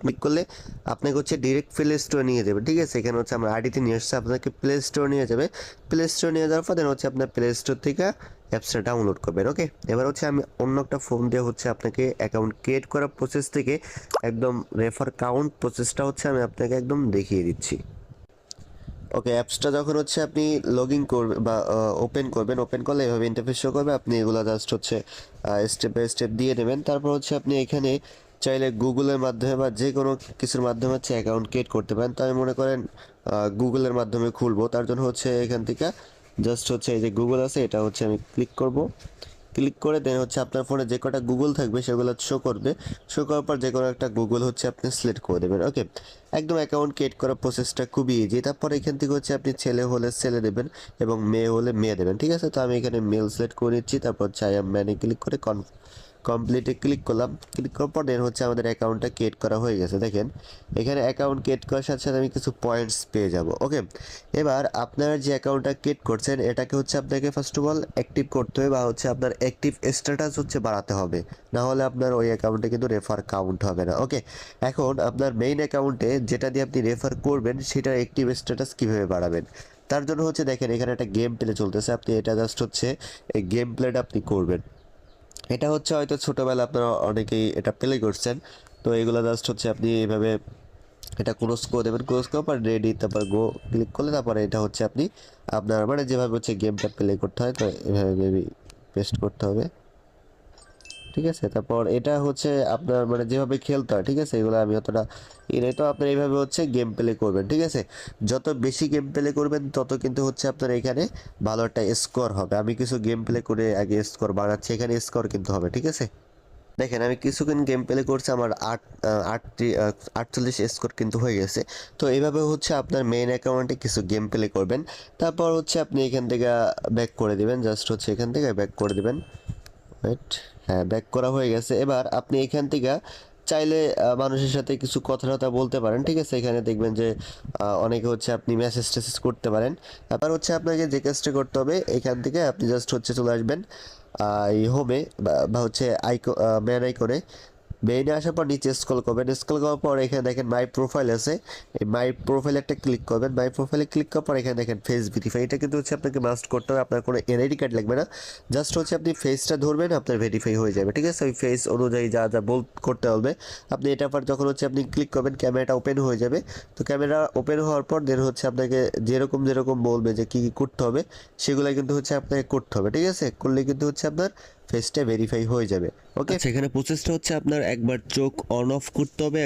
Click করলে আপনাকে হচ্ছে ডিরেক্ট প্লে স্টোরে নিয়ে যাবে, ঠিক আছে। এখানে হচ্ছে আমার আইডিতে নিয়ে আসছে, আপনাকে প্লে স্টোরে নিয়ে যাবে। প্লে স্টোরে নিয়ে যাওয়ার পর দেন হচ্ছে আপনার প্লে স্টোর থেকে অ্যাপসটা ডাউনলোড করবেন। ওকে, এবার হচ্ছে আমি অন্য একটা ফোন দিয়ে হচ্ছে আপনাকে অ্যাকাউন্ট ক্রিয়েট করার প্রসেস থেকে একদম রেফার কাউন্ট প্রসেসটা হচ্ছে আমি আপনাকে একদম দেখিয়ে দিচ্ছি। ওকে, অ্যাপসটা যখন হচ্ছে আপনি লগ ইন করবেন বা ওপেন করবেন, ওপেন করলে এভাবে ইন্টারফেস শো করবে। আপনি এগুলো জাস্ট হচ্ছে স্টেপ বাই স্টেপ দিয়ে নেবেন। তারপর হচ্ছে আপনি এখানে চাইলে গুগলের মাধ্যমে বা যে কোনো কিছুর মাধ্যমে হচ্ছে অ্যাকাউন্ট ক্রিয়েট করতে পারেন। তো আমি মনে করেন গুগলের মাধ্যমে খুলবো, তার জন্য হচ্ছে এখান থেকে জাস্ট হচ্ছে এই যে গুগল আছে এটা হচ্ছে আমি ক্লিক করব। ক্লিক করে দেন হচ্ছে আপনার ফোনে যে কটা গুগল থাকবে সেগুলো শো করবে। শো করার পর যে কোনো একটা গুগল হচ্ছে আপনি সিলেক্ট করে দেবেন। ওকে, একদম অ্যাকাউন্ট ক্রিয়েট করার প্রসেসটা খুবই ইজি। তারপর এখান থেকে হচ্ছে আপনি ছেলে হলে ছেলে দেবেন এবং মেয়ে হলে মেয়ে দেবেন, ঠিক আছে। তো আমি এখানে মেল সিলেক্ট করে নিচ্ছি, তারপর চাই ম্যানে ক্লিক করে কমপ্লিটে ক্লিক করলাম। ক্লিক করার পর দেন হচ্ছে আমাদের অ্যাকাউন্টটা ক্রিয়েট করা হয়ে গেছে। দেখেন এখানে অ্যাকাউন্ট ক্রিয়েট করার সাথে সাথে আমি কিছু পয়েন্টস পেয়ে যাব। ওকে, এবার আপনার যে অ্যাকাউন্টটা ক্রিয়েট করছেন এটাকে হচ্ছে আপনাকে ফার্স্ট অফ অল অ্যাক্টিভ করতে হবে বা হচ্ছে আপনার অ্যাক্টিভ স্ট্যাটাস হচ্ছে বাড়াতে হবে, না হলে আপনার ওই অ্যাকাউন্টে কিন্তু রেফার কাউন্ট হবে না। ওকে, এখন আপনার মেইন অ্যাকাউন্টে যেটা দিয়ে আপনি রেফার করবেন সেটার অ্যাক্টিভ স্ট্যাটাস কীভাবে বাড়াবেন, তার জন্য হচ্ছে দেখেন এখানে একটা গেম প্লে চলতেছে। আপনি এটা জাস্ট হচ্ছে এই গেম প্লেটা আপনি করবেন। এটা হচ্ছে হয়তো ছোটোবেলা আপনারা অনেকেই এটা প্লে করছেন। তো এগুলো জাস্ট হচ্ছে আপনি এইভাবে এটা ক্লোজ করে দেবেন। ক্লোজ করার পর রেডি, তারপর গো ক্লিক করলে তারপরে এটা হচ্ছে আপনি আপনার মানে যেভাবে হচ্ছে গেমটা প্লে করতে হয় তো এভাবে মেবি পেস্ট করতে হবে, ঠিক আছে। তারপর এটা হচ্ছে আপনার মানে যেভাবে খেলতে হয়, ঠিক আছে। এগুলো আমি অতটা নাই, তো আপনার এইভাবে হচ্ছে গেম প্লে করবেন, ঠিক আছে। যত বেশি গেম প্লে করবেন তত কিন্তু হচ্ছে আপনার এখানে ভালো একটা স্কোর হবে। আমি কিছু গেম প্লে করে আগে স্কোর বাড়াচ্ছি, এখানে স্কোর কিন্তু হবে, ঠিক আছে। দেখেন আমি কিছুক্ষণ গেম প্লে করছি, আমার 48 স্কোর কিন্তু হয়ে গেছে। তো এইভাবে হচ্ছে আপনার মেইন অ্যাকাউন্টে কিছু গেম প্লে করবেন। তারপর হচ্ছে আপনি এখান থেকে ব্যাক করে দিবেন, জাস্ট হচ্ছে এখান থেকে ব্যাক করে দিবেন। ওয়েট, হ্যাঁ ব্যাক করা হয়ে গেছে। এবার আপনি এখান থেকে চাইলে মানুষের সাথে কিছু কথাবার্তা বলতে পারেন, ঠিক আছে। এখানে দেখবেন যে অনেকে হচ্ছে আপনি মেসেজ টেসেজ করতে পারেন। তারপর হচ্ছে আপনাকে যে কাজটা করতে হবে এখান থেকে আপনি জাস্ট হচ্ছে চলে আসবেন এই হোমে বা হচ্ছে ম্যান আইকনে। মেইনে আসার পর নিচে স্ক্রল করবেন। স্ক্রল করার পর এখানে দেখেন মাই প্রোফাইল আছে, এই মাই প্রোফাইলে একটা ক্লিক করবেন। মাই প্রোফাইলে ক্লিক করার পর এখানে দেখেন ফেস ভেরিফাই, এটা কিন্তু হচ্ছে আপনাকে মাস্ট করতে হবে। আপনার কোনো এনআইডি কার্ড লাগবে না, জাস্ট হচ্ছে আপনি ফেসটা ধরবেন আপনার ভেরিফাই হয়ে যাবে, ঠিক আছে। ওই ফেস অনুযায়ী যা যা করতে হবে আপনি এটা পর যখন হচ্ছে আপনি ক্লিক করবেন ক্যামেরাটা ওপেন হয়ে যাবে। তো ক্যামেরা ওপেন হওয়ার পর দেন হচ্ছে আপনাকে যেরকম যেরকম বলবে যে কী কী করতে হবে সেগুলো কিন্তু হচ্ছে আপনাকে করতে হবে, ঠিক আছে। করলে কিন্তু হচ্ছে আপনার ফেসটা ভেরিফাই হয়ে যাবে। ওকে, সেখানে প্রসেসটা হচ্ছে আপনার একবার চোখ অন অফ করতে হবে।